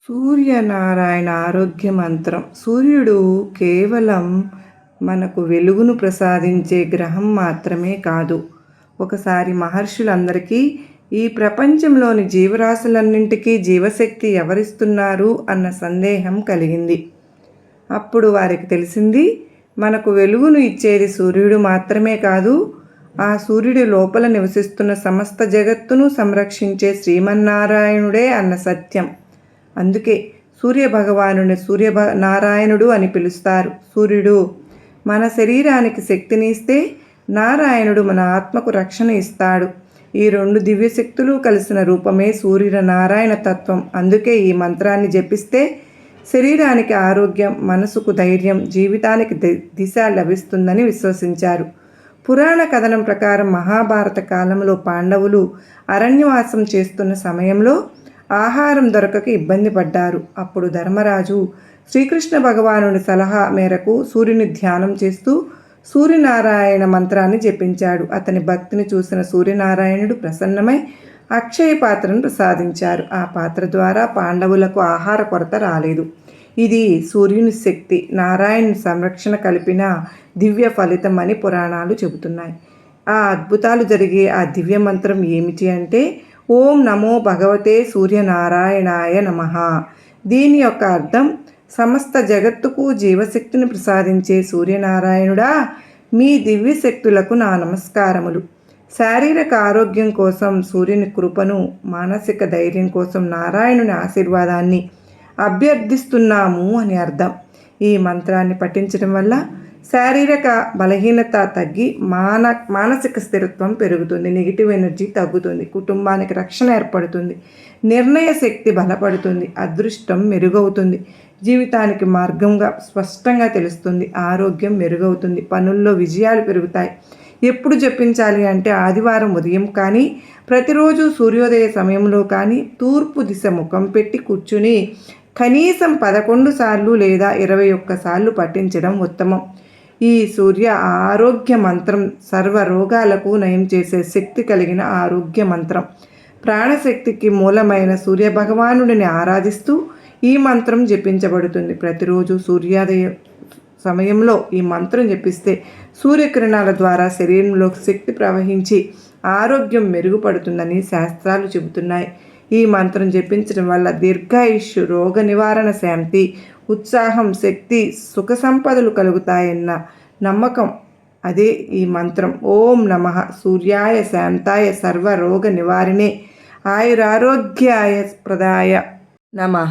సూర్యనారాయణ ఆరోగ్య మంత్రం. సూర్యుడు కేవలం మనకు వెలుగును ప్రసాదించే గ్రహం మాత్రమే కాదు. ఒకసారి మహర్షులందరికీ ఈ ప్రపంచంలోని జీవరాశులన్నింటికీ జీవశక్తి ఎవరిస్తున్నారు అన్న సందేహం కలిగింది. అప్పుడు వారికి తెలిసింది, మనకు వెలుగును ఇచ్చేది సూర్యుడు మాత్రమే కాదు, ఆ సూర్యుడి లోపల నివసిస్తున్న సమస్త జగత్తును సంరక్షించే శ్రీమన్నారాయణుడే అన్న సత్యం. అందుకే సూర్యభగవానుని నారాయణుడు అని పిలుస్తారు. సూర్యుడు మన శరీరానికి శక్తిని ఇస్తే, నారాయణుడు మన ఆత్మకు రక్షణ ఇస్తాడు. ఈ రెండు దివ్యశక్తులు కలిసిన రూపమే సూర్యనారాయణ తత్వం. అందుకే ఈ మంత్రాన్ని జపిస్తే శరీరానికి ఆరోగ్యం, మనసుకు ధైర్యం, జీవితానికి దిశ లభిస్తుందని విశ్వసించారు. పురాణ కథనం ప్రకారం మహాభారత కాలంలో పాండవులు అరణ్యవాసం చేస్తున్న సమయంలో ఆహారం దొరకక ఇబ్బంది పడ్డారు. అప్పుడు ధర్మరాజు శ్రీకృష్ణ భగవానుడి సలహా మేరకు సూర్యుని ధ్యానం చేస్తూ సూర్యనారాయణ మంత్రాన్ని జపించాడు. అతని భక్తిని చూసిన సూర్యనారాయణుడు ప్రసన్నమై అక్షయ పాత్రను ప్రసాదించారు. ఆ పాత్ర ద్వారా పాండవులకు ఆహార కొరత రాలేదు. ఇది సూర్యుని శక్తి, నారాయణుని సంరక్షణ కలిపిన దివ్య ఫలితం అని పురాణాలు చెబుతున్నాయి. ఆ అద్భుతాలు జరిగే ఆ దివ్య మంత్రం ఏమిటి అంటే, ఓం నమో భగవతే సూర్యనారాయణాయ నమః. దీని యొక్క అర్థం, సమస్త జగత్తుకు జీవశక్తిని ప్రసాదించే సూర్యనారాయణుడా, మీ దివ్యశక్తులకు నా నమస్కారములు. శారీరక ఆరోగ్యం కోసం సూర్యుని కృపను, మానసిక ధైర్యం కోసం నారాయణుని ఆశీర్వాదాన్ని అభ్యర్థిస్తున్నాము అని అర్థం. ఈ మంత్రాన్ని పఠించడం వల్ల శారీరక బలహీనత తగ్గి మానసిక స్థిరత్వం పెరుగుతుంది, నెగిటివ్ ఎనర్జీ తగ్గుతుంది, కుటుంబానికి రక్షణ ఏర్పడుతుంది, నిర్ణయ శక్తి బలపడుతుంది, అదృష్టం మెరుగవుతుంది, జీవితానికి మార్గంగా స్పష్టంగా తెలుస్తుంది, ఆరోగ్యం మెరుగవుతుంది, పనుల్లో విజయాలు పెరుగుతాయి. ఎప్పుడు జపించాలి అంటే ఆదివారం ఉదయం కానీ, ప్రతిరోజు సూర్యోదయ సమయంలో కానీ, తూర్పు దిశ ముఖం పెట్టి కూర్చుని కనీసం 11 సార్లు లేదా 21 సార్లు పఠించడం ఉత్తమం. ఈ సూర్య ఆరోగ్య మంత్రం సర్వ రోగాలకు నయం చేసే శక్తి కలిగిన ఆరోగ్య మంత్రం. ప్రాణశక్తికి మూలమైన సూర్యభగవానుడిని ఆరాధిస్తూ ఈ మంత్రం జపించబడుతుంది. ప్రతిరోజు సూర్యోదయ సమయంలో ఈ మంత్రం జపిస్తే సూర్యకిరణాల ద్వారా శరీరంలోకి శక్తి ప్రవహించి ఆరోగ్యం మెరుగుపడుతుందని శాస్త్రాలు చెబుతున్నాయి. ఈ మంత్రం జపించడం వల్ల దీర్ఘాయుష్షు, రోగ నివారణ, శాంతి, ఉత్సాహం, శక్తి, సుఖ సంపదలు కలుగుతాయన్న నమ్మకం. అదే ఈ మంత్రం. ఓం నమః సూర్యాయ శాంతాయ సర్వ రోగ నివారిణే ఆయురారోగ్యాయ ప్రదాయ నమః.